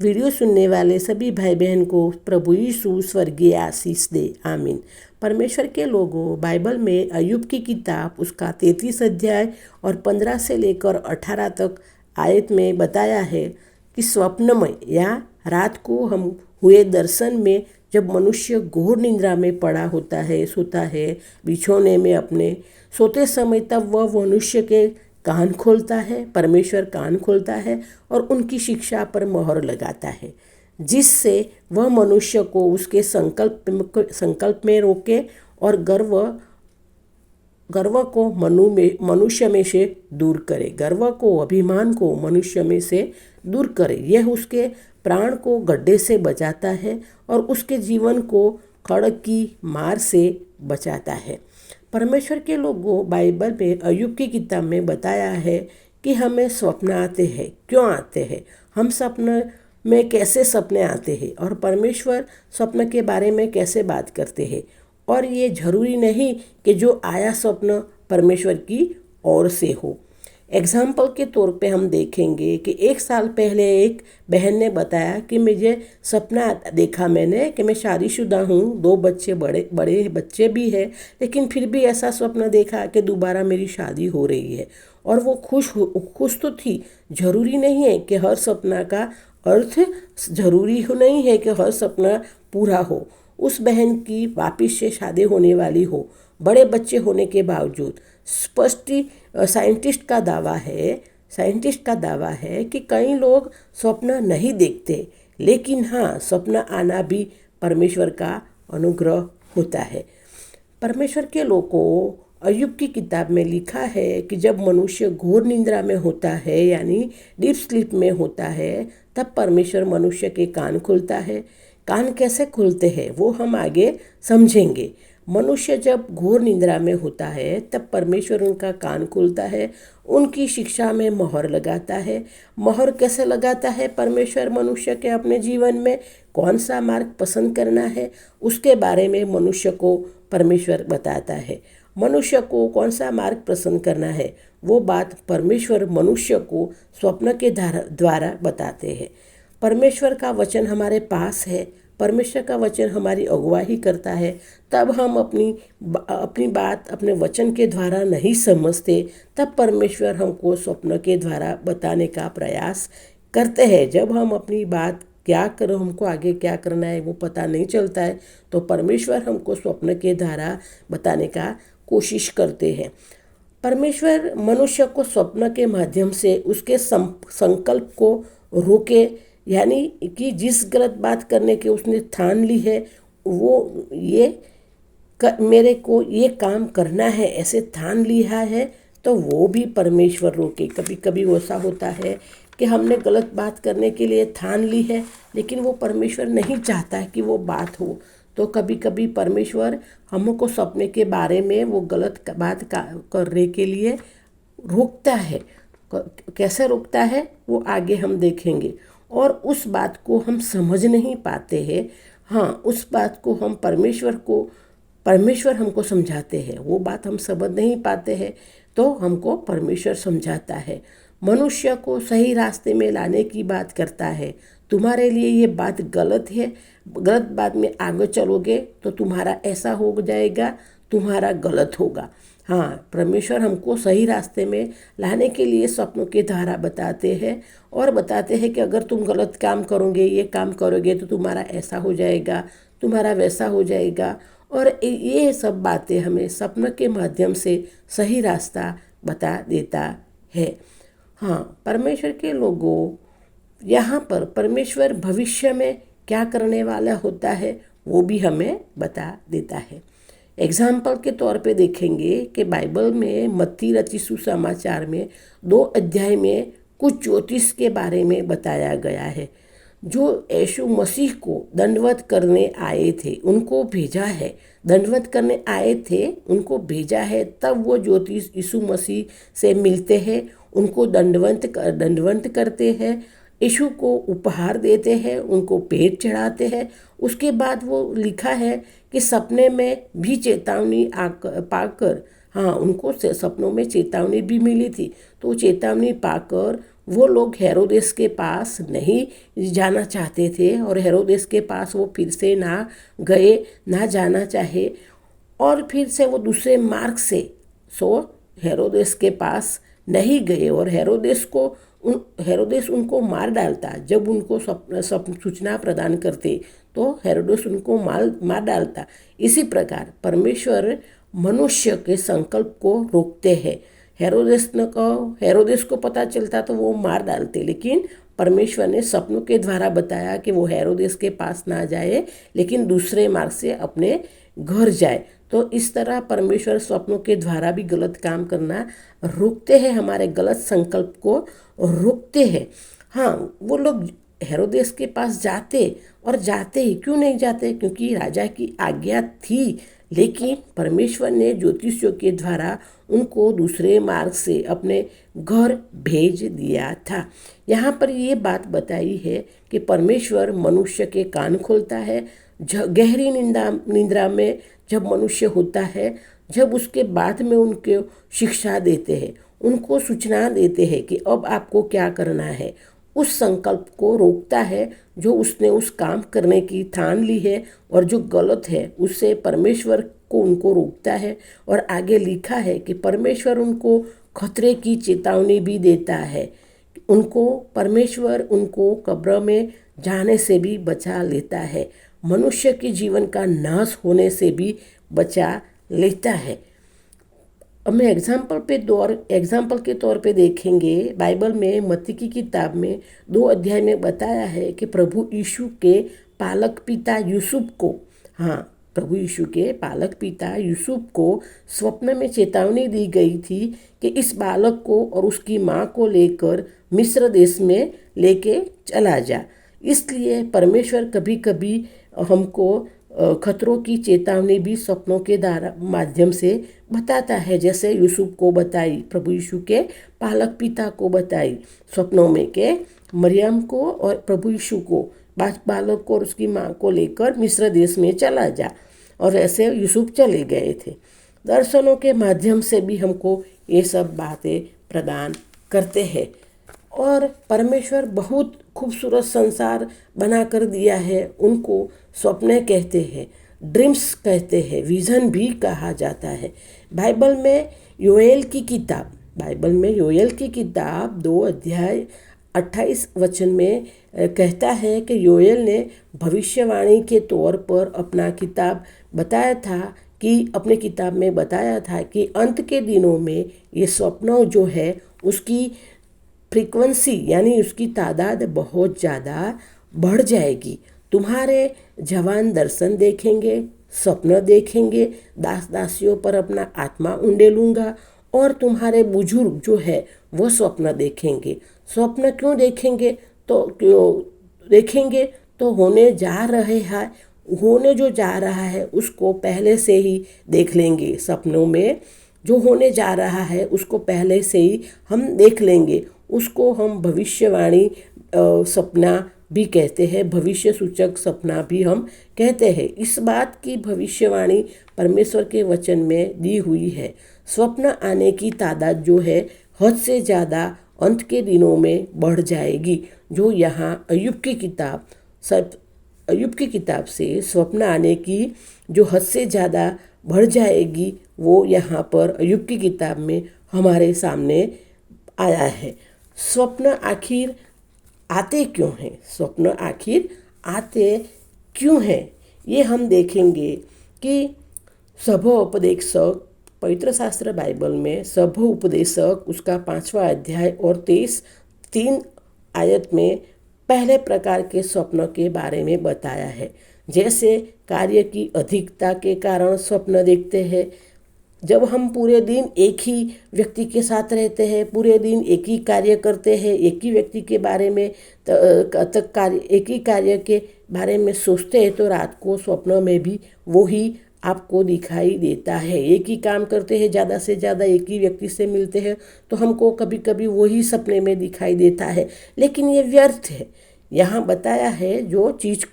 Video सुनने वाले सभी भाई बहन को प्रभु यीशु स्वर्गीय आशीष दे, आमीन। परमेश्वर के लोगों, बाइबल में अय्यूब की किताब उसका 33 अध्याय और 15 से लेकर 18 तक आयत में बताया है कि स्वप्न में या रात को हम हुए दर्शन में जब मनुष्य घोर निद्रा में पड़ा होता है, सोता है बिछौने में अपने, सोते समय तब वह मनुष्य के कान खोलता है, परमेश्वर कान खोलता है और उनकी शिक्षा पर मोहर लगाता है, जिससे वह मनुष्य को उसके संकल्प में रोके और गर्व को मनुष्य में से दूर करे, गर्व को, अभिमान को मनुष्य में से दूर करे। यह उसके प्राण को गड्ढे से बचाता है और उसके जीवन को खड़ग की मार से बचाता है। परमेश्वर के लोगों, बाइबल में अय्यूब की किताब में बताया है कि हमें स्वप्न आते हैं, क्यों आते हैं, हम स्वप्न में कैसे सपने आते हैं और परमेश्वर स्वप्न के बारे में कैसे बात करते हैं। और ये जरूरी नहीं कि जो आया स्वप्न परमेश्वर की ओर से हो। एग्जाम्पल के तौर पे हम देखेंगे कि 1 साल पहले एक बहन ने बताया कि मुझे सपना देखा मैंने कि मैं शादीशुदा हूँ, 2 बच्चे, बड़े बड़े बच्चे भी हैं, लेकिन फिर भी ऐसा स्वप्न देखा कि दोबारा मेरी शादी हो रही है। और वो खुश तो थी। ज़रूरी नहीं है कि हर सपना का अर्थ ज़रूरी नहीं है कि हर सपना पूरा हो। उस बहन की वापिस से शादी होने वाली हो, बड़े बच्चे होने के बावजूद साइंटिस्ट का दावा है कि कई लोग स्वप्न नहीं देखते, लेकिन हाँ, स्वप्न आना भी परमेश्वर का अनुग्रह होता है। परमेश्वर के लोगों, अय्यूब की किताब में लिखा है कि जब मनुष्य घोर निद्रा में होता है, यानी डीप स्लीप में होता है, तब परमेश्वर मनुष्य के कान खोलता है। कान कैसे खुलते हैं वो हम आगे समझेंगे। मनुष्य जब घोर निद्रा में होता है तब परमेश्वर उनका कान खोलता है, उनकी शिक्षा में मोहर लगाता है। मोहर कैसे लगाता है परमेश्वर मनुष्य के अपने जीवन में, कौन सा मार्ग पसंद करना है उसके बारे में मनुष्य को परमेश्वर बताता है। मनुष्य को कौन सा मार्ग पसंद करना है वो बात परमेश्वर मनुष्य को स्वप्न के द्वारा बताते हैं। परमेश्वर का वचन हमारे पास है, परमेश्वर का वचन हमारी अगुवाई करता है, तब हम अपनी बात अपने वचन के द्वारा नहीं समझते, तब परमेश्वर हमको स्वप्न के द्वारा बताने का प्रयास करते हैं। जब हम अपनी बात क्या करो, हमको आगे क्या करना है वो पता नहीं चलता है, तो परमेश्वर हमको स्वप्न के द्वारा बताने का कोशिश करते हैं। परमेश्वर मनुष्य को स्वप्न के माध्यम से उसके संकल्प को रोके, यानी कि जिस गलत बात करने के उसने ठान ली है, वो मेरे को ये काम करना है ऐसे ठान लिया है, तो वो भी परमेश्वर रोके। कभी कभी ऐसा होता है कि हमने गलत बात करने के लिए ठान ली है, लेकिन वो परमेश्वर नहीं चाहता है कि वो बात हो, तो कभी कभी परमेश्वर हमको सपने के बारे में वो गलत बात करने के लिए रोकता है। कैसे रोकता है वो आगे हम देखेंगे। और उस बात को हम समझ नहीं पाते हैं। हाँ, उस बात को हम परमेश्वर हमको समझाते हैं, वो बात हम समझ नहीं पाते हैं, तो हमको परमेश्वर समझाता है। मनुष्य को सही रास्ते में लाने की बात करता है। तुम्हारे लिए ये बात गलत है, गलत बात में आगे चलोगे तो तुम्हारा ऐसा हो जाएगा, तुम्हारा गलत होगा। हाँ, परमेश्वर हमको सही रास्ते में लाने के लिए सपनों के द्वारा बताते हैं और बताते हैं कि अगर तुम गलत काम करोगे, ये काम करोगे तो तुम्हारा ऐसा हो जाएगा, तुम्हारा वैसा हो जाएगा। और ये सब बातें हमें सपनों के माध्यम से सही रास्ता बता देता है। हाँ, परमेश्वर के लोगों, यहाँ पर परमेश्वर भविष्य में क्या करने वाला होता है वो भी हमें बता देता है। एग्जाम्पल के तौर पे देखेंगे कि बाइबल में मत्ती रचित सुसमाचार में 2 अध्याय में कुछ ज्योतिष के बारे में बताया गया है, जो यीशु मसीह को दंडवत करने आए थे, उनको भेजा है। दंडवत करने आए थे, उनको भेजा है, तब वो ज्योतिष यीशु मसीह से मिलते हैं, उनको दंडवत करते हैं, यीशु को उपहार देते हैं, उनको पेट चढ़ाते हैं। उसके बाद वो लिखा है कि सपने में भी चेतावनी पाकर, हाँ, उनको सपनों में चेतावनी भी मिली थी, तो चेतावनी पाकर वो लोग हेरोदेस के पास नहीं जाना चाहते थे और हेरोदेस के पास वो फिर से ना गए, ना जाना चाहे, और फिर से वो दूसरे मार्ग से सो हेरोदेस के पास नहीं गए। और हेरोदेस उनको मार डालता जब उनको सब सूचना प्रदान करते, तो हेरोदेस उनको मार डालता। इसी प्रकार परमेश्वर मनुष्य के संकल्प को रोकते हैं। हेरोदेस को पता चलता तो वो मार डालते, लेकिन परमेश्वर ने सपनों के द्वारा बताया कि वो हेरोदेस के पास ना जाए, लेकिन दूसरे मार्ग से अपने घर जाए। तो इस तरह परमेश्वर स्वप्नों के द्वारा भी गलत काम करना रोकते हैं, हमारे गलत संकल्प को रोकते हैं। हाँ, वो लोग हेरोदेस के पास जाते, और जाते ही क्यों नहीं जाते, क्योंकि राजा की आज्ञा थी, लेकिन परमेश्वर ने ज्योतिषियों के द्वारा उनको दूसरे मार्ग से अपने घर भेज दिया था। यहाँ पर ये बात बताई है कि परमेश्वर मनुष्य के कान खोलता है गहरी निंद्रा में जब मनुष्य होता है, जब उसके बाद में उनको शिक्षा देते हैं, उनको सूचना देते हैं कि अब आपको क्या करना है। उस संकल्प को रोकता है जो उसने उस काम करने की ठान ली है, और जो गलत है उससे परमेश्वर को उनको रोकता है। और आगे लिखा है कि परमेश्वर उनको खतरे की चेतावनी भी देता है। परमेश्वर उनको कब्र में जाने से भी बचा लेता है, मनुष्य के जीवन का नाश होने से भी बचा लेता है। अब मैं एग्जाम्पल के तौर पे देखेंगे, बाइबल में मत्ती की किताब में 2 अध्याय में बताया है कि प्रभु यीशु के पालक पिता यूसुफ को, प्रभु यीशु के पालक पिता यूसुफ को स्वप्न में चेतावनी दी गई थी कि इस बालक को और उसकी माँ को लेकर मिस्र देश में लेके चला जा। इसलिए परमेश्वर कभी कभी हमको खतरों की चेतावनी भी सपनों के माध्यम से बताता है, जैसे यूसुफ को बताई, प्रभु यीशु के पालक पिता को बताई स्वप्नों में के मरियम को और प्रभु यीशु को, बालक को और उसकी माँ को लेकर मिस्र देश में चला जा, और ऐसे यूसुफ चले गए थे। दर्शनों के माध्यम से भी हमको ये सब बातें प्रदान करते हैं। और परमेश्वर बहुत खूबसूरत संसार बना कर दिया है, उनको स्वप्न कहते हैं, ड्रीम्स कहते हैं, विज़न भी कहा जाता है। बाइबल में योएल की किताब 2 अध्याय 28 वचन में कहता है कि योएल ने भविष्यवाणी के तौर पर अपनी किताब में बताया था कि अंत के दिनों में ये स्वप्न जो है उसकी फ्रीक्वेंसी यानी उसकी तादाद बहुत ज़्यादा बढ़ जाएगी। तुम्हारे जवान दर्शन देखेंगे, स्वप्न देखेंगे, दास दासियों पर अपना आत्मा उंडेलूंगा, और तुम्हारे बुजुर्ग जो है वो स्वप्न देखेंगे। स्वप्न क्यों देखेंगे तो होने जो जा रहा है उसको पहले से ही देख लेंगे। सपनों में जो होने जा रहा है उसको पहले से ही हम देख लेंगे। उसको हम भविष्यवाणी सपना भी कहते हैं, भविष्य सूचक सपना भी हम कहते हैं। इस बात की भविष्यवाणी परमेश्वर के वचन में दी हुई है। स्वप्न आने की तादाद जो है हद से ज़्यादा अंत के दिनों में बढ़ जाएगी, जो यहाँ अय्यूब की किताब से स्वप्न आने की जो हद से ज़्यादा बढ़ जाएगी वो यहाँ पर अय्यूब की किताब में हमारे सामने आया है। स्वप्न आखिर आते क्यों हैं ये हम देखेंगे कि सभोपदेशक पवित्र शास्त्र बाइबल में सभोपदेशक उसका 5वां अध्याय और 3 आयत में पहले प्रकार के स्वप्न के बारे में बताया है। जैसे कार्य की अधिकता के कारण स्वप्न देखते हैं। जब हम पूरे दिन एक ही व्यक्ति के साथ रहते हैं, पूरे दिन एक ही कार्य करते हैं, एक ही व्यक्ति के बारे में एक ही कार्य के बारे में सोचते हैं, तो रात को स्वप्न में भी वही आपको दिखाई देता है। एक ही काम करते हैं, ज़्यादा से ज़्यादा एक ही व्यक्ति से मिलते हैं, तो हमको कभी कभी वही सपने में दिखाई देता है, लेकिन ये व्यर्थ है। यहाँ बताया है जो चीज़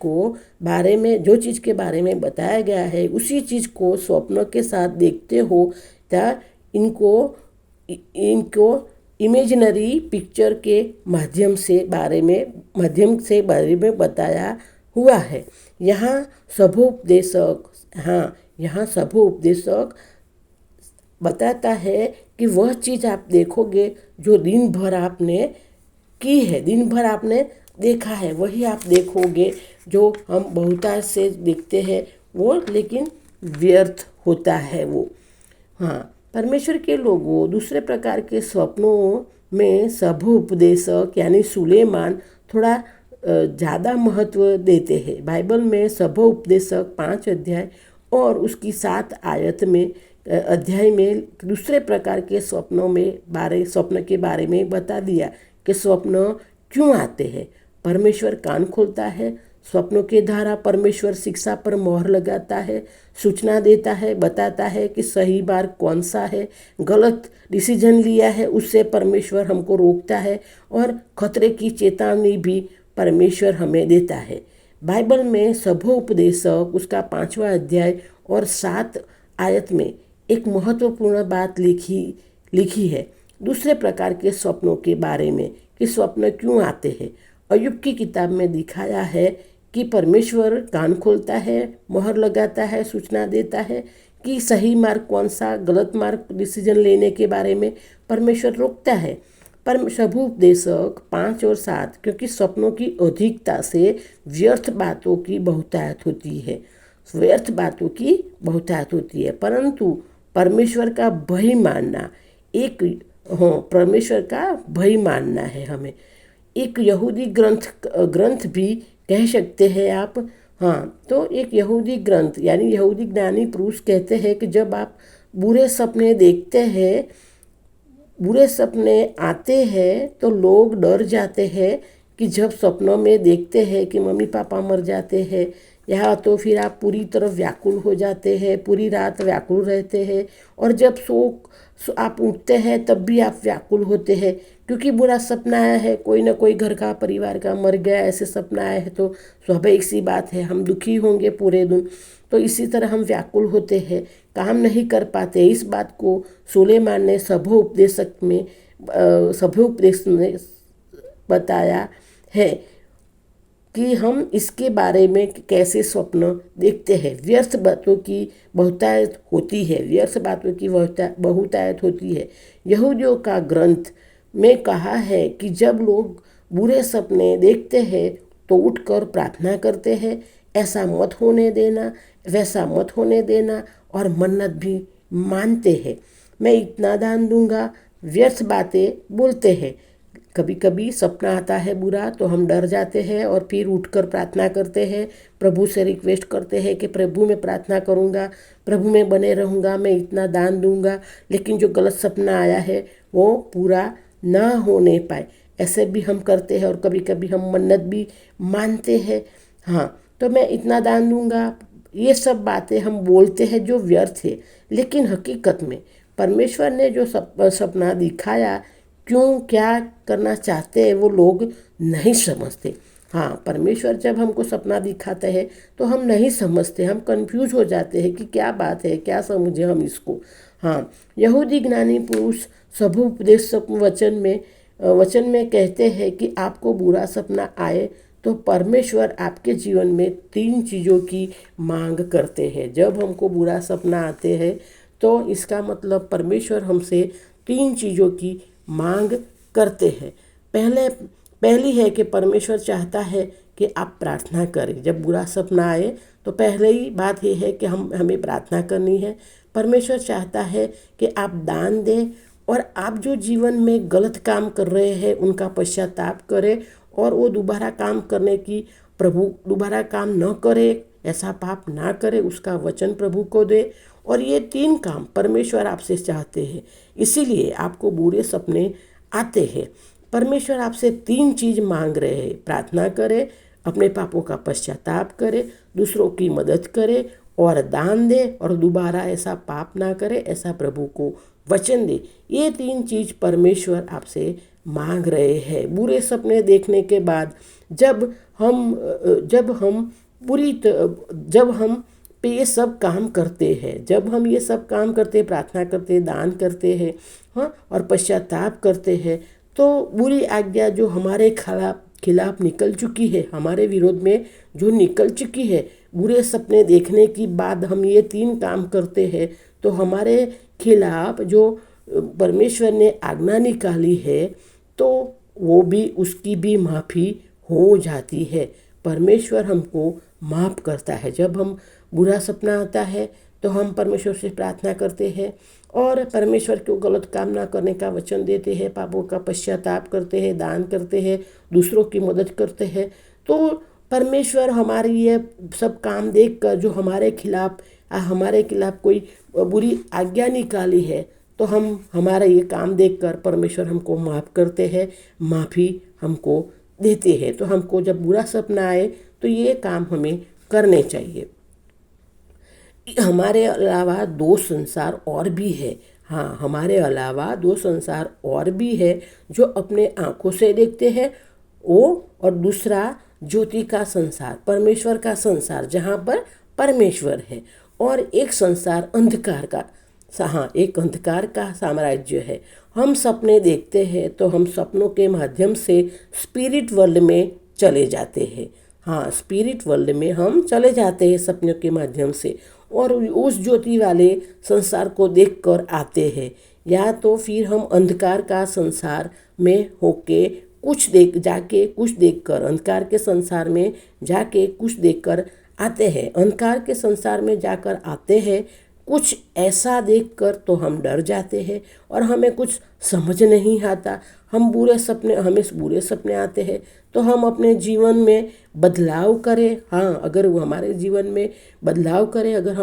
के बारे में बताया गया है उसी चीज़ को स्वप्न के साथ देखते हो तो इनको इमेजिनरी पिक्चर के माध्यम से बारे में बताया हुआ है। यहाँ सभोपदेशक बताता है कि वह चीज़ आप देखोगे जो दिन भर आपने की है, दिन भर आपने देखा है, वही आप देखोगे। जो हम बहुतायत से देखते हैं वो लेकिन व्यर्थ होता है वो। हाँ, परमेश्वर के लोगों दूसरे प्रकार के स्वप्नों में सभोपदेशक यानी सुलेमान थोड़ा ज़्यादा महत्व देते हैं। बाइबल में सभोपदेशक 5 अध्याय और उसकी 7 आयत में अध्याय में दूसरे प्रकार के स्वप्न के बारे में बता दिया कि स्वप्न क्यों आते हैं। परमेश्वर कान खोलता है, स्वप्नों के द्वारा परमेश्वर शिक्षा पर मोहर लगाता है, सूचना देता है, बताता है कि सही मार्ग कौन सा है, गलत डिसीजन लिया है उससे परमेश्वर हमको रोकता है और खतरे की चेतावनी भी परमेश्वर हमें देता है। बाइबल में सभोपदेशक उसका 5वां अध्याय और 7 आयत में एक महत्वपूर्ण बात लिखी है दूसरे प्रकार के स्वप्नों के बारे में कि स्वप्न क्यों आते हैं। अय्यूब की किताब में दिखाया है कि परमेश्वर कान खोलता है, मोहर लगाता है, सूचना देता है कि सही मार्ग कौन सा, गलत मार्ग डिसीजन लेने के बारे में परमेश्वर रोकता है। पर सभोपदेशक 5 और 7 क्योंकि स्वप्नों की अधिकता से व्यर्थ बातों की बहुतायत होती है, परंतु परमेश्वर का भय मानना है हमें। एक यहूदी ग्रंथ भी कह सकते हैं आप। हाँ, तो एक यहूदी ग्रंथ यानी यहूदी ज्ञानी पुरुष कहते हैं कि जब आप बुरे सपने देखते हैं, बुरे सपने आते हैं तो लोग डर जाते हैं कि जब सपनों में देखते हैं कि मम्मी पापा मर जाते हैं, या तो फिर आप पूरी तरह व्याकुल हो जाते हैं, पूरी रात व्याकुल रहते हैं और जब आप उठते हैं तब भी आप व्याकुल होते हैं क्योंकि बुरा सपना आया है, कोई ना कोई घर का परिवार का मर गया, ऐसे सपना आया है तो स्वाभाविक सी बात है हम दुखी होंगे पूरे दिन। तो इसी तरह हम व्याकुल होते हैं, काम नहीं कर पाते। इस बात को सुलेमान ने सभोपदेश में बताया है कि हम इसके बारे में कैसे स्वप्न देखते हैं। व्यर्थ बातों की बहुतायत होती है। यहूदियों का ग्रंथ में कहा है कि जब लोग बुरे सपने देखते हैं तो उठकर प्रार्थना करते हैं, ऐसा मत होने देना, वैसा मत होने देना, और मन्नत भी मानते हैं। मैं इतना दान दूंगा, व्यर्थ बातें बोलते हैं। कभी कभी सपना आता है बुरा तो हम डर जाते हैं और फिर उठकर प्रार्थना करते हैं, प्रभु से रिक्वेस्ट करते हैं कि प्रभु मैं प्रार्थना करूंगा, प्रभु में बने रहूंगा, मैं इतना दान दूंगा, लेकिन जो गलत सपना आया है वो पूरा ना होने पाए। ऐसे भी हम करते हैं और कभी कभी हम मन्नत भी मानते हैं। हाँ, तो मैं इतना दान दूंगा, ये सब बातें हम बोलते हैं जो व्यर्थ है। लेकिन हकीकत में परमेश्वर ने जो सपना दिखाया, क्यों क्या करना चाहते हैं वो लोग नहीं समझते। हाँ, परमेश्वर जब हमको सपना दिखाते हैं तो हम नहीं समझते, हम कंफ्यूज हो जाते हैं कि क्या बात है, क्या समझे हम इसको। हाँ, यहूदी ज्ञानी पुरुष सभोपदेशक वचन में कहते हैं कि आपको बुरा सपना आए तो परमेश्वर आपके जीवन में 3 चीज़ों की मांग करते हैं। जब हमको बुरा सपना आते हैं तो इसका मतलब परमेश्वर हमसे 3 चीज़ों की मांग करते हैं। पहली है कि परमेश्वर चाहता है कि आप प्रार्थना करें। जब बुरा सपना आए तो पहले ही बात यह है कि हमें प्रार्थना करनी है। परमेश्वर चाहता है कि आप दान दें और आप जो जीवन में गलत काम कर रहे हैं उनका पश्चाताप करें और वो दोबारा काम करने की दोबारा काम न करे, ऐसा पाप ना करे, उसका वचन प्रभु को दे। और ये 3 काम परमेश्वर आपसे चाहते हैं, इसीलिए आपको बुरे सपने आते हैं। परमेश्वर आपसे 3 चीज़ मांग रहे हैं, प्रार्थना करें, अपने पापों का पश्चाताप करें, दूसरों की मदद करें और दान दे और दोबारा ऐसा पाप ना करे, ऐसा प्रभु को वचन दे। ये 3 चीज़ परमेश्वर आपसे मांग रहे हैं। बुरे सपने देखने के बाद जब हम पे ये सब काम करते हैं, जब हम ये सब काम करते, प्रार्थना करते, दान करते हैं, हाँ, और पश्चाताप करते हैं, तो बुरी आज्ञा जो हमारे खिलाफ निकल चुकी है, हमारे विरोध में जो निकल चुकी है, बुरे सपने देखने के बाद हम ये 3 काम करते हैं, तो हमारे खिलाफ जो परमेश्वर ने आज्ञा निकाली है, तो वो भी, उसकी भी माफ़ी हो जाती है। परमेश्वर हमको माफ़ करता है। जब हम बुरा सपना आता है तो हम परमेश्वर से प्रार्थना करते हैं और परमेश्वर को गलत काम ना करने का वचन देते हैं, पापों का पश्चाताप करते हैं, दान करते हैं, दूसरों की मदद करते हैं, तो परमेश्वर हमारी ये सब काम देखकर जो हमारे खिलाफ कोई बुरी आज्ञा निकाली है, तो हम हमारा ये काम देखकर परमेश्वर हमको माफ़ करते हैं, माफ़ी हमको देते हैं। तो हमको जब बुरा सपना आए तो ये काम हमें करने चाहिए। हमारे अलावा 2 संसार और भी है। हाँ, हमारे अलावा 2 संसार और भी है जो अपने आँखों से देखते हैं, वो, और दूसरा ज्योति का संसार, परमेश्वर का संसार, जहाँ पर परमेश्वर है, और एक संसार अंधकार का। हाँ, एक अंधकार का साम्राज्य है। हम सपने देखते हैं तो हम सपनों के माध्यम से स्पिरिट वर्ल्ड में चले जाते हैं। हाँ, स्पिरिट वर्ल्ड में हम चले जाते हैं सपनों के माध्यम से, और उस ज्योति वाले संसार को देखकर आते हैं, या तो फिर हम अंधकार का संसार में होके कुछ देखकर अंधकार के संसार में जाके कुछ देखकर आते हैं। अंधकार के संसार में जाकर आते हैं, कुछ ऐसा देखकर तो हम डर जाते हैं और हमें कुछ समझ नहीं आता। हमें बुरे सपने आते हैं, तो हम अपने जीवन में बदलाव करें। हाँ, अगर वो हमारे जीवन में बदलाव करें, अगर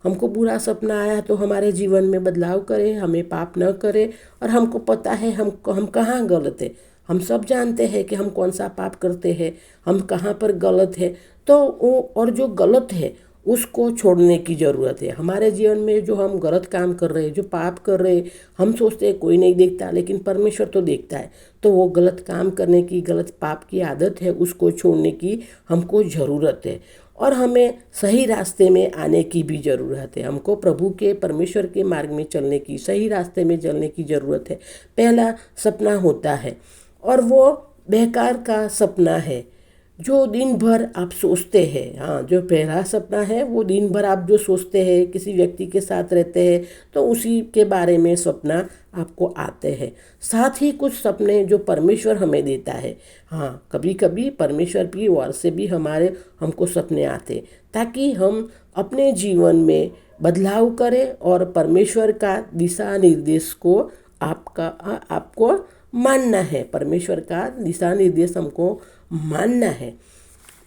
हमको बुरा सपना आया तो हमारे जीवन में बदलाव करें, हमें पाप न करें, और हमको पता है हम कहाँ गलत है। हम सब जानते हैं कि हम कौन सा पाप करते हैं, हम कहाँ पर गलत है, तो वो, और जो गलत है उसको छोड़ने की ज़रूरत है। हमारे जीवन में जो हम गलत काम कर रहे हैं, जो पाप कर रहे हैं, हम सोचते हैं कोई नहीं देखता, लेकिन परमेश्वर तो देखता है। तो वो गलत काम करने की, गलत पाप की आदत है, उसको छोड़ने की हमको ज़रूरत है, और हमें सही रास्ते में आने की भी ज़रूरत है। हमको प्रभु के, परमेश्वर के मार्ग में चलने की, सही रास्ते में चलने की ज़रूरत है। पहला सपना होता है, और वो बेकार का सपना है जो दिन भर आप सोचते हैं। हाँ, जो पहला सपना है वो दिन भर आप जो सोचते हैं, किसी व्यक्ति के साथ रहते हैं तो उसी के बारे में सपना आपको आते हैं। साथ ही कुछ सपने जो परमेश्वर हमें देता है। हाँ, कभी कभी परमेश्वर की ओर से भी हमको सपने आते, ताकि हम अपने जीवन में बदलाव करें और परमेश्वर का दिशा निर्देश को आपको मानना है। परमेश्वर का दिशा निर्देश हमको मानना है।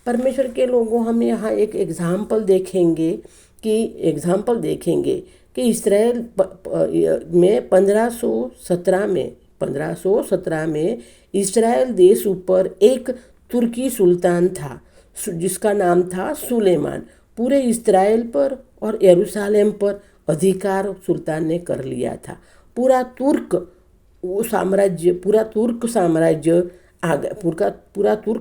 परमेश्वर के लोगों, हम यहाँ एक एग्जाम्पल देखेंगे कि इस्राएल में 1517 में इस्राएल देश ऊपर एक तुर्की सुल्तान था जिसका नाम था सुलेमान। पूरे इस्राएल पर और यरूशलेम पर अधिकार सुल्तान ने कर लिया था। पूरा तुर्क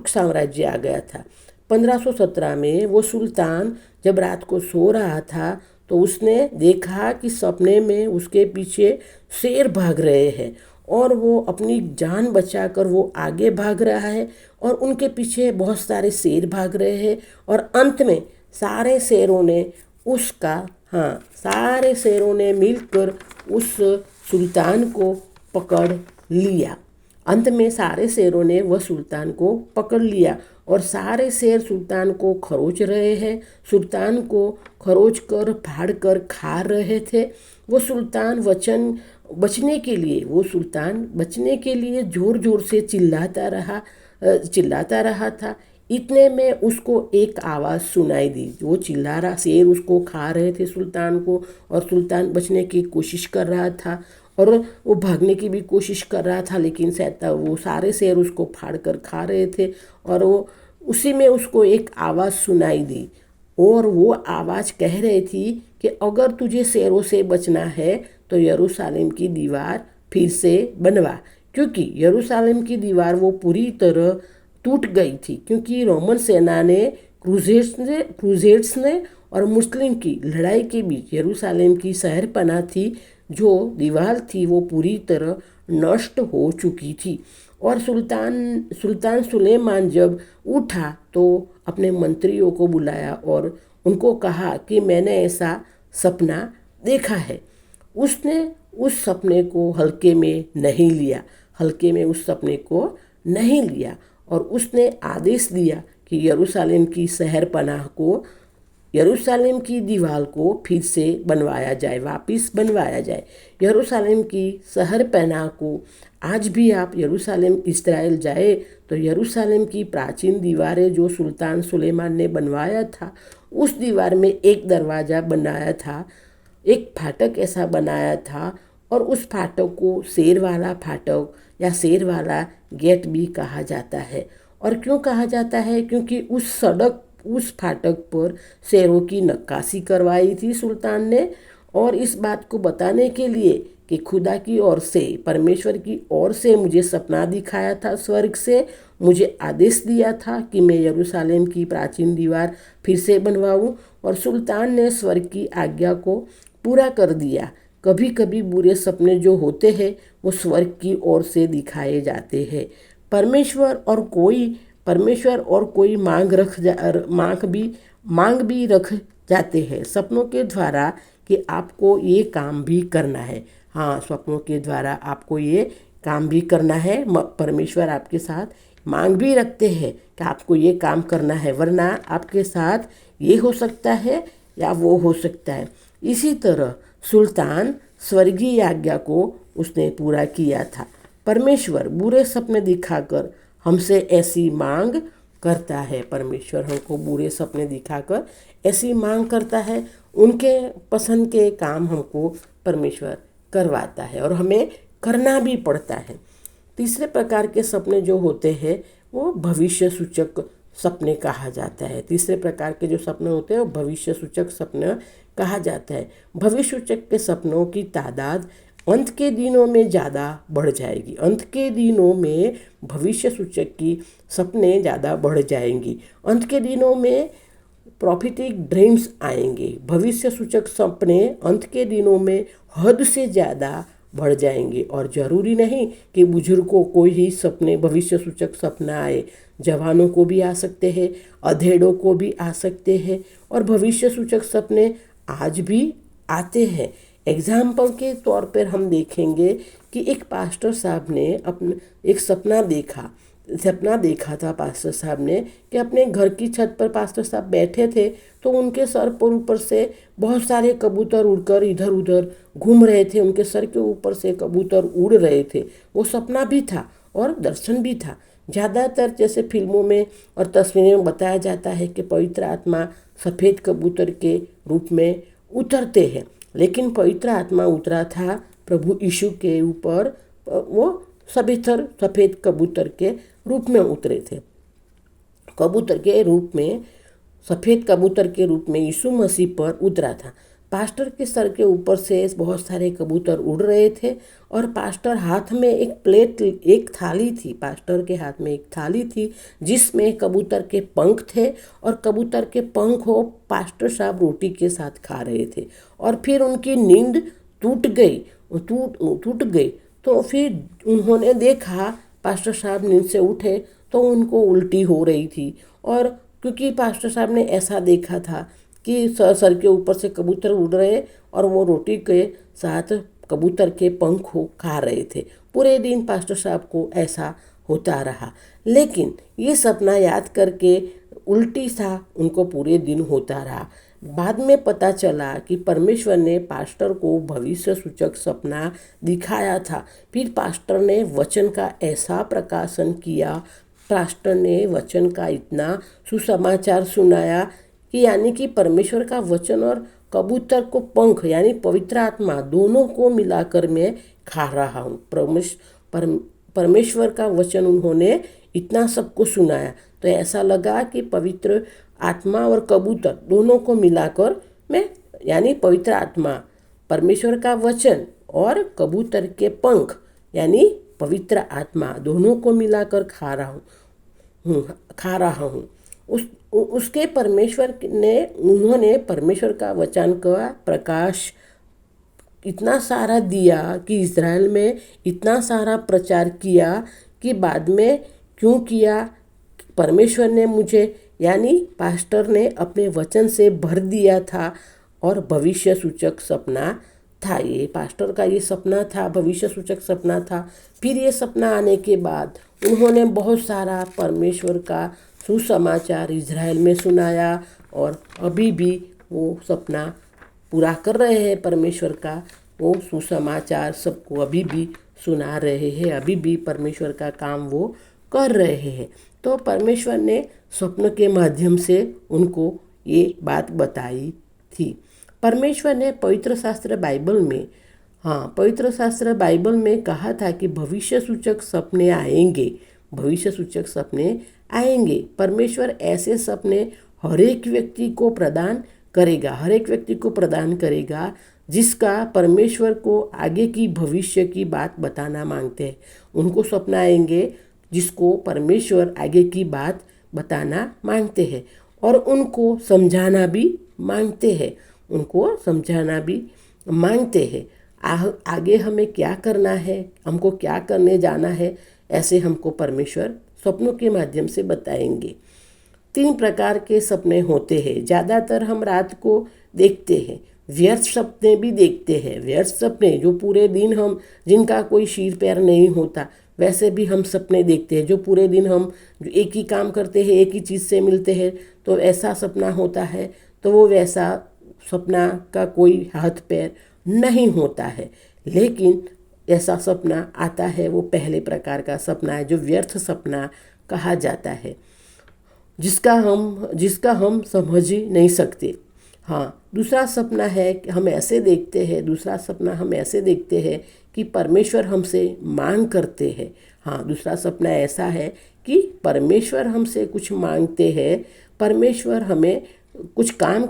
साम्राज्य आ गया था। 1517 में वो सुल्तान जब रात को सो रहा था तो उसने देखा कि सपने में उसके पीछे शेर भाग रहे हैं, और वो अपनी जान बचाकर वो आगे भाग रहा है, और उनके पीछे बहुत सारे शेर भाग रहे हैं, और अंत में सारे शेरों ने मिलकर उस सुल्तान को पकड़ लिया। अंत में सारे शेरों ने वह सुल्तान को पकड़ लिया, और सारे शेर सुल्तान को खरोच रहे हैं, सुल्तान को खरोच कर फाड़ कर खा रहे थे। वो सुल्तान बचने के लिए जोर जोर से चिल्लाता रहा था। इतने में उसको एक आवाज़ सुनाई दी। वो शेर उसको खा रहे थे सुल्तान को, और सुल्तान बचने की कोशिश कर रहा था, और वो भागने की भी कोशिश कर रहा था, लेकिन शायद वो सारे शेर उसको फाड़ कर खा रहे थे। और उसी में उसको एक आवाज़ सुनाई दी, और वो आवाज़ कह रही थी कि अगर तुझे शेरों से बचना है तो यरूशलेम की दीवार फिर से बनवा, क्योंकि यरूशलेम की दीवार वो पूरी तरह टूट गई थी, क्योंकि रोमन सेना ने क्रूजेड्स ने और मुस्लिम की लड़ाई के बीच यरूशलेम की शहरपनाह थी, जो दीवार थी वो पूरी तरह नष्ट हो चुकी थी। और सुल्तान सुलेमान जब उठा तो अपने मंत्रियों को बुलाया और उनको कहा कि मैंने ऐसा सपना देखा है। उसने उस सपने को हल्के में नहीं लिया, हल्के में उस सपने को नहीं लिया और उसने आदेश दिया कि यरूशलेम की शहरपनाह को, यरूशलेम की दीवार को फिर से बनवाया जाए, वापस बनवाया जाए। यरूशलेम की शहरपनाह को आज भी आप यरूशलेम इस्राएल जाए तो यरूशलेम की प्राचीन दीवारें जो सुल्तान सुलेमान ने बनवाया था, उस दीवार में एक दरवाज़ा बनाया था, एक फाटक ऐसा बनाया था और उस फाटक को शेर वाला फाटक या शेर वाला गेट भी कहा जाता है। और क्यों कहा जाता है? क्योंकि उस फाटक पर शेरों की नक्काशी करवाई थी सुल्तान ने, और इस बात को बताने के लिए कि खुदा की ओर से, परमेश्वर की ओर से मुझे सपना दिखाया था, स्वर्ग से मुझे आदेश दिया था कि मैं यरूशलेम की प्राचीन दीवार फिर से बनवाऊं, और सुल्तान ने स्वर्ग की आज्ञा को पूरा कर दिया। कभी कभी बुरे सपने जो होते हैं वो स्वर्ग की ओर से दिखाए जाते हैं। परमेश्वर और कोई मांग भी रख जाते हैं सपनों के द्वारा कि आपको ये काम भी करना है। हाँ, स्वप्नों के द्वारा आपको ये काम भी करना है। परमेश्वर आपके साथ मांग भी रखते हैं कि आपको ये काम करना है, वरना आपके साथ ये हो सकता है या वो हो सकता है। इसी तरह सुल्तान स्वर्गीय आज्ञा को उसने पूरा किया था। परमेश्वर बुरे सपने दिखाकर हमसे ऐसी मांग करता है। परमेश्वर हमको बुरे सपने दिखाकर ऐसी मांग करता है, उनके पसंद के काम हमको परमेश्वर करवाता है और हमें करना भी पड़ता है। तीसरे प्रकार के सपने जो होते हैं वो भविष्य सूचक सपने कहा जाता है। तीसरे प्रकार के जो सपने होते हैं वो भविष्य सूचक सपने कहा जाता है। भविष्य सूचक के सपनों की तादाद अंत के दिनों में ज़्यादा बढ़ जाएगी। अंत के दिनों में भविष्य सूचक की सपने ज़्यादा बढ़ जाएंगी। अंत के दिनों में प्रॉफिटिक ड्रीम्स आएंगे। भविष्य सूचक सपने अंत के दिनों में हद से ज़्यादा बढ़ जाएंगे। और ज़रूरी नहीं कि बुजुर्गों को ही सपने, भविष्य सूचक सपना आए, जवानों को भी आ सकते हैं, अधेड़ों को भी आ सकते हैं। और भविष्य सूचक सपने आज भी आते हैं। एग्जाम्पल के तौर पर हम देखेंगे कि एक पास्टर साहब ने एक सपना देखा था पास्टर साहब ने कि अपने घर की छत पर पास्टर साहब बैठे थे तो उनके सर पर ऊपर से बहुत सारे कबूतर उड़कर इधर उधर घूम रहे थे। उनके सर के ऊपर से कबूतर उड़ रहे थे। वो सपना भी था और दर्शन भी था। ज़्यादातर जैसे फिल्मों में और तस्वीरों में बताया जाता है कि पवित्र आत्मा सफ़ेद कबूतर के रूप में उतरते हैं, लेकिन पवित्र आत्मा उतरा था प्रभु यीशु के ऊपर, वो सफ़ेद कबूतर के रूप में उतरे थे। सफ़ेद कबूतर के रूप में यीशु मसीह पर उतरा था। पास्टर के सर के ऊपर से बहुत सारे कबूतर उड़ रहे थे और पास्टर हाथ में एक थाली थी। पास्टर के हाथ में एक थाली थी जिसमें कबूतर के पंख थे और कबूतर के पंख हो पास्टर साहब रोटी के साथ खा रहे थे और फिर उनकी नींद टूट गई। तो फिर उन्होंने देखा, पास्टर साहब नींद से उठे तो उनको उल्टी हो रही थी। और क्योंकि पास्टर साहब ने ऐसा देखा था कि सर के ऊपर से कबूतर उड़ रहे और वो रोटी के साथ कबूतर के पंख खा रहे थे। पूरे दिन पास्टर साहब को ऐसा होता रहा, लेकिन ये सपना याद करके उल्टी सा उनको पूरे दिन होता रहा। बाद में पता चला कि परमेश्वर ने पास्टर को भविष्य सूचक सपना दिखाया था। फिर पास्टर ने वचन का ऐसा प्रकाशन किया, पास्टर ने वचन का इतना सुसमाचार सुनाया कि यानी कि परमेश्वर का वचन और कबूतर को पंख यानी पवित्र आत्मा दोनों को मिलाकर मैं खा रहा हूँ। परमेश्वर का वचन उन्होंने इतना सबको सुनाया तो ऐसा लगा कि पवित्र आत्मा और कबूतर दोनों को मिलाकर मैं, यानी पवित्र आत्मा, परमेश्वर का वचन और कबूतर के पंख यानी पवित्र आत्मा दोनों को मिलाकर खा रहा हूँ। उसके उन्होंने परमेश्वर का वचन का प्रकाश इतना सारा दिया कि इज़राइल में इतना सारा प्रचार किया कि बाद में क्यों किया, परमेश्वर ने मुझे यानी पास्टर ने अपने वचन से भर दिया था और भविष्य सूचक सपना था। ये पास्टर का ये सपना था, भविष्य सूचक सपना था। फिर ये सपना आने के बाद उन्होंने बहुत सारा परमेश्वर का सुसमाचार इज़राइल में सुनाया और अभी भी वो सपना पूरा कर रहे हैं। परमेश्वर का वो सुसमाचार सबको अभी भी सुना रहे हैं, अभी भी परमेश्वर का काम वो कर रहे हैं। तो परमेश्वर ने स्वप्न के माध्यम से उनको ये बात बताई थी। परमेश्वर ने पवित्र शास्त्र बाइबल में कहा था कि भविष्य सूचक सपने आएंगे, भविष्य सूचक सपने आएंगे। परमेश्वर ऐसे सपने हर एक व्यक्ति को प्रदान करेगा, जिसका परमेश्वर को आगे की भविष्य की बात बताना मांगते हैं। उनको सपना आएंगे जिसको परमेश्वर आगे की बात बताना मांगते हैं और उनको समझाना भी मांगते हैं। आगे हमें क्या करना है, हमको क्या करने जाना है, ऐसे हमको परमेश्वर सपनों के माध्यम से बताएंगे। 3 प्रकार के सपने होते हैं। ज़्यादातर हम रात को देखते हैं। व्यर्थ सपने भी देखते हैं। व्यर्थ सपने जो पूरे दिन हम जिनका कोई सिर पैर नहीं होता, वैसे भी हम सपने देखते हैं। जो पूरे दिन हम जो एक ही काम करते हैं, एक ही चीज़ से मिलते हैं, तो ऐसा सपना होता है। तो वो वैसा सपना का कोई हाथ पैर नहीं होता है। लेकिन ऐसा सपना आता है, वो पहले प्रकार का सपना है जो व्यर्थ सपना कहा जाता है, जिसका हम समझ ही नहीं सकते। दूसरा सपना हम ऐसे देखते हैं कि परमेश्वर हमसे मांग करते हैं। दूसरा सपना ऐसा है कि परमेश्वर हमसे कुछ मांगते हैं, परमेश्वर हमें कुछ काम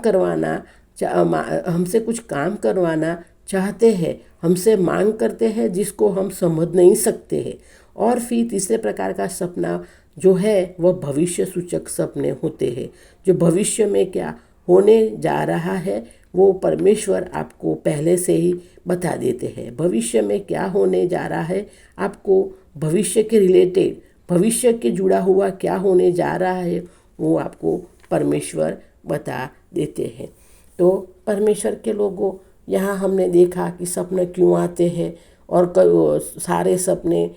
करवाना चाहते हैं, हमसे मांग करते हैं जिसको हम समझ नहीं सकते हैं। और फिर तीसरे प्रकार का सपना जो है वह भविष्य सूचक सपने होते हैं, जो भविष्य में क्या होने जा रहा है वो परमेश्वर आपको पहले से ही बता देते हैं। भविष्य में क्या होने जा रहा है, आपको भविष्य के रिलेटेड, भविष्य के जुड़ा हुआ क्या होने जा रहा है, वो आपको परमेश्वर बता देते हैं। तो परमेश्वर के लोगों, यहाँ हमने देखा कि सपने क्यों आते हैं और सारे सपने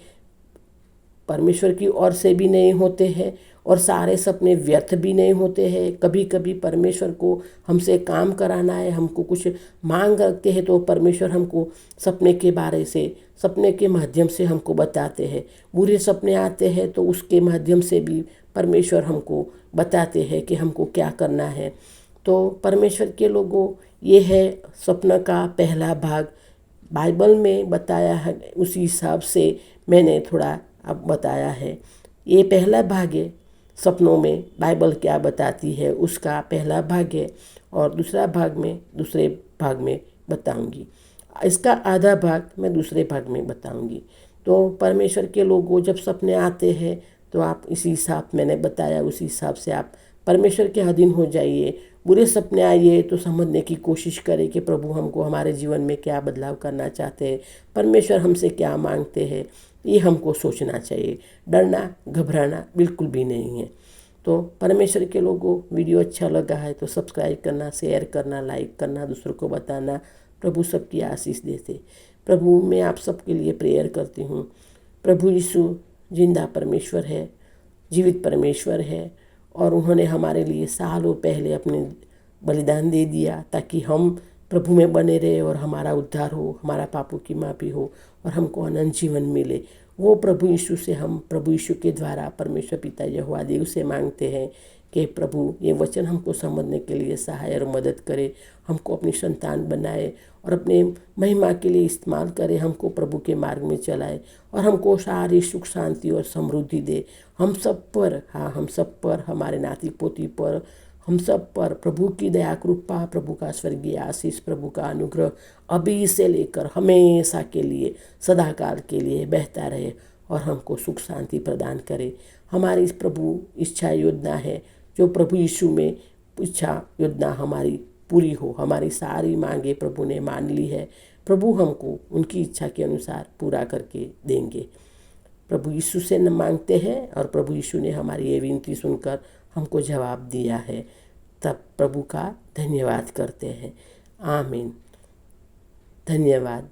परमेश्वर की ओर से भी नहीं होते हैं और सारे सपने व्यर्थ भी नहीं होते हैं। कभी कभी परमेश्वर को हमसे काम कराना है, हमको कुछ मांग रखते हैं, तो परमेश्वर हमको सपने के माध्यम से हमको बताते हैं। बुरे सपने आते हैं तो उसके माध्यम से भी परमेश्वर हमको बताते हैं कि हमको क्या करना है। तो परमेश्वर के लोगों, ये है सपना का पहला भाग। बाइबल में बताया है, उसी हिसाब से मैंने थोड़ा अब बताया है। ये पहला भाग है, सपनों में बाइबल क्या बताती है उसका पहला भाग है, और दूसरे भाग में बताऊंगी। इसका आधा भाग मैं दूसरे भाग में बताऊंगी। तो परमेश्वर के लोगों, जब सपने आते हैं तो आप इसी हिसाब मैंने बताया, उसी हिसाब से आप परमेश्वर के अधीन हो जाइए। बुरे सपने आइए तो समझने की कोशिश करें कि प्रभु हमको हमारे जीवन में क्या बदलाव करना चाहते हैं, परमेश्वर हमसे क्या मांगते हैं, ये हमको सोचना चाहिए। डरना घबराना बिल्कुल भी नहीं है। तो परमेश्वर के लोगों, वीडियो अच्छा लगा है तो सब्सक्राइब करना, शेयर करना, लाइक करना, दूसरों को बताना। प्रभु सबकी आशीष देते। प्रभु, मैं आप सबके लिए प्रेयर करती हूँ। प्रभु यीशु जिंदा परमेश्वर है, जीवित परमेश्वर है, और उन्होंने हमारे लिए सालों पहले अपने बलिदान दे दिया ताकि हम प्रभु में बने रहे और हमारा उद्धार हो, हमारा पापों की माफ़ी हो और हमको अनंत जीवन मिले। वो प्रभु यीशु के द्वारा परमेश्वर पिता यहोवा देव से मांगते हैं कि प्रभु ये वचन हमको समझने के लिए सहाय और मदद करे, हमको अपनी संतान बनाए और अपने महिमा के लिए इस्तेमाल करे, हमको प्रभु के मार्ग में चलाए और हमको सारी सुख शांति और समृद्धि दे। हम सब पर, हमारे नाती पोती पर, हम सब पर प्रभु की दया कृपा, प्रभु का स्वर्गीय आशीष, प्रभु का अनुग्रह अभी से लेकर हमेशा के लिए, सदाकाल के लिए बहता रहे और हमको सुख शांति प्रदान करे। हमारी प्रभु इच्छा योजना है जो प्रभु यीशु में इच्छा योजना हमारी पूरी हो। हमारी सारी मांगे प्रभु ने मान ली है। प्रभु हमको उनकी इच्छा के अनुसार पूरा करके देंगे। प्रभु यीशु से न मांगते हैं और प्रभु यीशु ने हमारी ये विनती सुनकर हमको जवाब दिया है, तब प्रभु का धन्यवाद करते हैं। आमीन। धन्यवाद।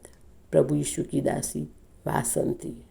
प्रभु यीशु की दासी वासंती।